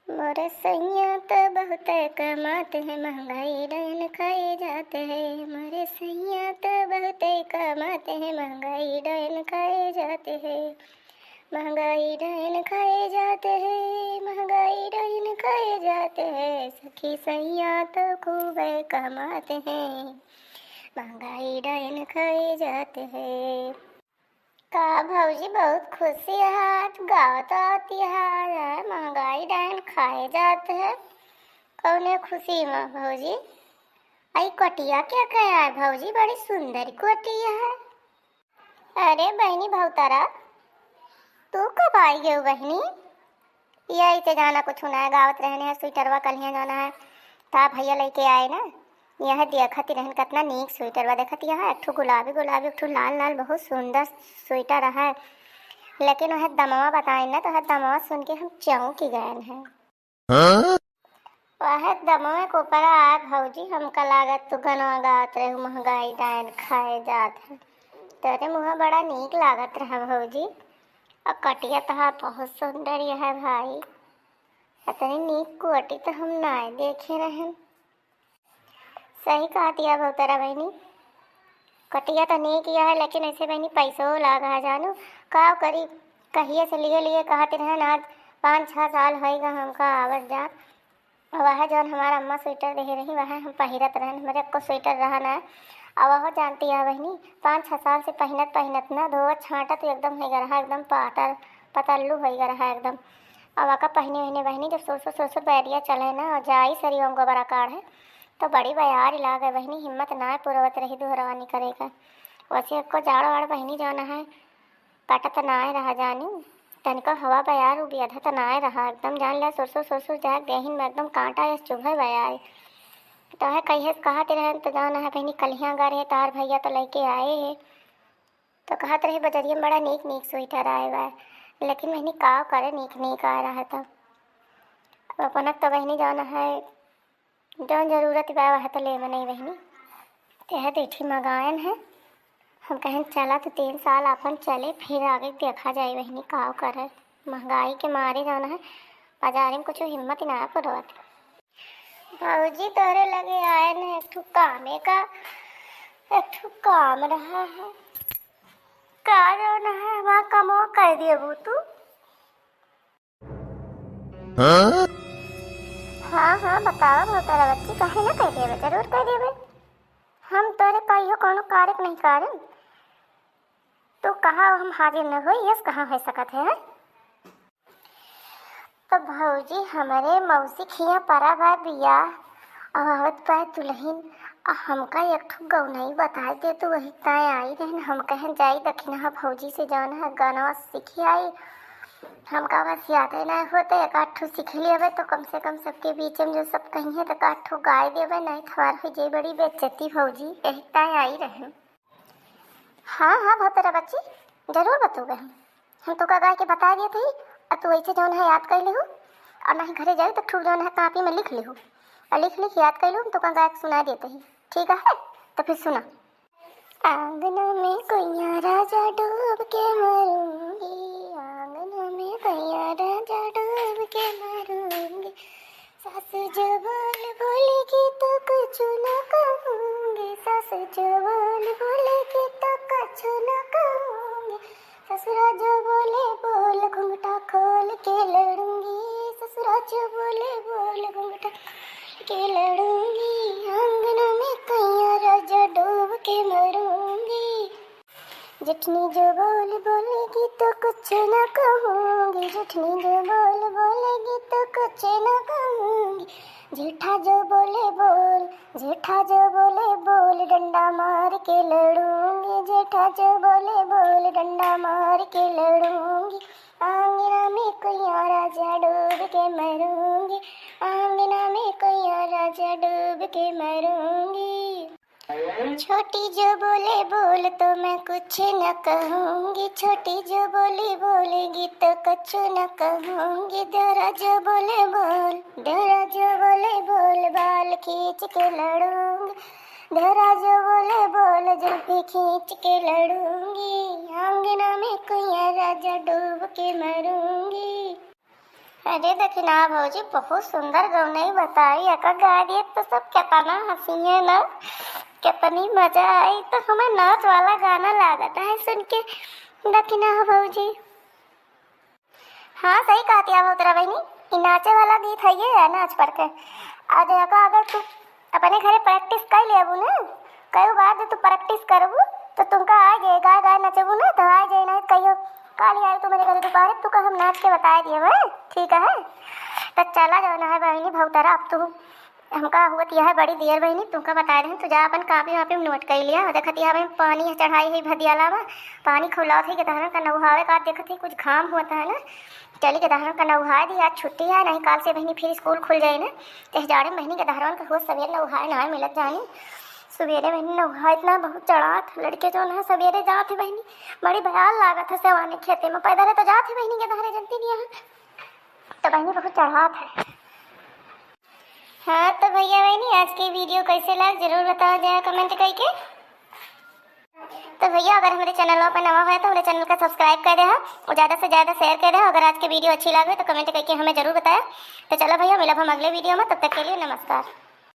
मोरे सैया तो बहुत कमाते हैं, महंगाई डायन खाए जाते हैं। मोरे सैया तो बहुत कमाते हैं, महंगाई डायन खाए जाते हैं। महंगाई डायन खाए जाते हैं, महंगाई डायन खाए जाते हैं। सखी सैया तो खूब कमाते हैं, महंगाई डायन खाए जाते हैं। का भौजी बहुत खुशी है, आज गावत आती है, महंगाई डायन खाए जाते हैं। कौने खुशी में भौजी? आई कटिया क्या कहा है भौजी? बड़ी सुंदर कटिया है। अरे बहनी भौतारा, तू कब आई गई बहनी? यही तो जाना कुछ होना है, गावत रहने है, स्वेटरवा कल जाना है। ता भैया लेके आए ना, यह देखती रहन कितना नीक स्वेटरवा देखती है। एक ठो गुलाबी गुलाबी, एक ठो लाल लाल, बहुत सुंदर स्वेटर है। लेकिन वह दमवा बताए ना, तो वह दमवा सुन के हम चौंक गए हैं। वह दमवे को ऊपर आए भौजी, हमका लागत तू गनवा गात रहे, महंगाई डायन खाए जात है। तेरे मुँह बड़ा नीक लागत रहा भौजी। और कटिया तहार बहुत सुंदर है भाई, इतनी नीक कोटी तो हम ना देखे रहे। सही कहा दिया बहुतरा बहनी, कटिया तो नहीं किया है, लेकिन ऐसे बहनी पैसों लागा है जानू। का करी, कहिए से लिए लिए कहते रहे आज 5-6 साल होएगा हमका आवत जात। वह जौन हमारा अम्मा स्वेटर दे रही वह हम पहिरत रहन, हमारे को स्वेटर रहा ना। अब वह जानती है बहनी, 5-6 साल से पहनत पहनत ना धोवत छाँटत तो एकदम होगा रहा, एकदम पातर पतल्लू होगा रहा एकदम। अब आका पहने वहने बहनी जब सो बैरिया चले ना और जाई सरी हम गोबरा काढ़ तो बड़ी बयार लागे बहनी, हिम्मत ना पुरवत रही दोहरवानी करेगा। वैसे को जाड़ वाड़ बहनी जाना है, काटत ना रहा जानी, तनिका हवा बयार उ बेधा तो ना रहा एकदम, जान लिया सुरसुर जाए गहन में एकदम कांटा या चुभे बयार। तो है कहिए कहते रहे तो जाना है बहनी, कलियाँ गा रहे तार भैया तो लेके आए है, तो कहते रहे बजरिया में बड़ा नीक नीक स्वेटर आए हुआ है। लेकिन बहनी का करे, नीक नीक आ रहा था। अब अपन तो बहनी जाना है, जौन जरूरत बा वह तो ले नहीं बहनी, तह देखी मंगायन है। हम कहें चला तो 3 साल अपन चले, फिर आगे देखा जाए बहनी का करे। महंगाई के मारे जाना है, बाजार में कुछ हिम्मत ना पुरवत। भाजी तोरे लगे आए न, एक ठो कामे का एक ठो काम रहा है, का जाना है वहाँ कमो कर दिए वो तू। हाँ बताओ वो तेरा बच्ची, कहे ना कह देवे, जरूर कह देवे। हम तोरे कहियो कोनो कार्य नहीं कारण, तो कहा हम हाजिर न हो, यस कहाँ हो सकत है। तो भौजी हमारे मौसी खिया परा बा बिया आवत पाए दुल्हन, हमका एक ठो गौनई बता दे तो वही ताए आई रहन। हम कहें जाई दखिना भौजी से जान है गाना सीखी आई, हमका बस याद ना होते एक आठ ठो सीख लिये तो कम से कम सबके बीच में जो सब कही है तो 8 ठो गाय देवे, नहीं थवार हो जाए बड़ी बेइज्जती भौजी, यही ताए आई रहन। हाँ बहुत तेरा बच्ची जरूर बतूगे, हम तो का गाय के बता दिए थे और तू ऐसे जौन है याद कर ले हो, और नहीं घरे जाए तो ठूक जौन है कापी में लिख ले हो, और लिख लिख याद कर लो तो का गाय सुना देते ही। ठीक है तो फिर सुना। आंगन में कोई राजा डूब के मरूंगी, आंगन में कोई राजा डूब के मरूंगी, सास जो बोलेगी तो कुछ न कहूँगी, सास जो बोलेगी तो कुछ न कहूँगी, ससुरा जो बोल घूंघटा खोल के लड़ूंगी, ससुरा जो बोल घूंघटा के लड़ूंगी, आंगन में कैया राजा डूब के मरूंगी, जेठनी जो बोलेगी तो कुछ न कहूँगी, जेठनी जो बोलेगी तो कुछ न कहूँगी, जेठा जो बोले डंडा मार के लड़ूंगी, जेठा जो बोले डंडा मार के लड़ूंगी, आंगना में कोई राजा डूब के मरूंगी, आंगना में कोई राजा डूब के मरूंगी, छोटी जो बोले तो मैं कुछ न कहूँगी, छोटी जो बोलेगी तो कुछ न कहूँगी, देवरा जो बोले बाल खींच के लड़ूंगी, देवरा जो बोले जुल्फी खींच के लड़ूंगी, आंगना में कोई राजा डूब के मरूंगी, अरे देखी ना भौजी, बहुत सुंदर गौनई बताई, एक गा दिए तो सब कितना हंसी ना, कितनी मजा आई। तो हमें नाच वाला गाना लागता है सुन के। देखी ना भौजी। हाँ सही कहती है बहुतरा बहनी, ई नाचे वाला गीत है ये नाच पड़ के। आज अगर तू अपने घरे प्रैक्टिस कर लेबू ना, कई बार जो तू प्रैक्टिस करबू तो तुमका आ जाए गाय गाय नचबू ना, तो आ जाए ना कहियो काली आए तू मेरे घरे दोपहर तुका हम नाच के बता दिए है। ठीक है तो चला जाओ ना है बहनी भौतरा, अब तू हमका हुआ यह बड़ी देर बहनी तुमका बता रहे तू जा अपन कापी वापी में नोट कर लिया। देखती है हमें पानी चढ़ाई है भदियाला में, पानी खुला थी के दहन का नौहावे का देखत ही कुछ घाम हुआ था ना, चली के दहन का नौहा दी। आज छुट्टी है, नहीं काल से बहनी फिर स्कूल खुल जाए ना, तो जाड़े महीने के दहरवन का हो सवेरे नौहाए नहाए मिलत जाए। सवेरे बहनी नौहा इतना बहुत चढ़ा था, लड़के जो है सवेरे जाते बहनी बड़ी भयाल लागत है सेवाने खेते में, पैदल तो जाते बहनी के दहरे जलती नहीं है, तो बहनी बहुत चढ़ा था। हाँ तो भैया बहनी आज की वीडियो कैसे लग जरूर बताओ जाए कमेंट करके। तो भैया अगर हमारे चैनल पर नवा है तो हमारे चैनल का सब्सक्राइब कर दे और ज़्यादा से ज़्यादा शेयर कर दे। अगर आज की वीडियो अच्छी लगे तो कमेंट करके हमें जरूर बताया। तो चलो भैया मिलब हम अगले वीडियो में, तब तक के लिए नमस्कार।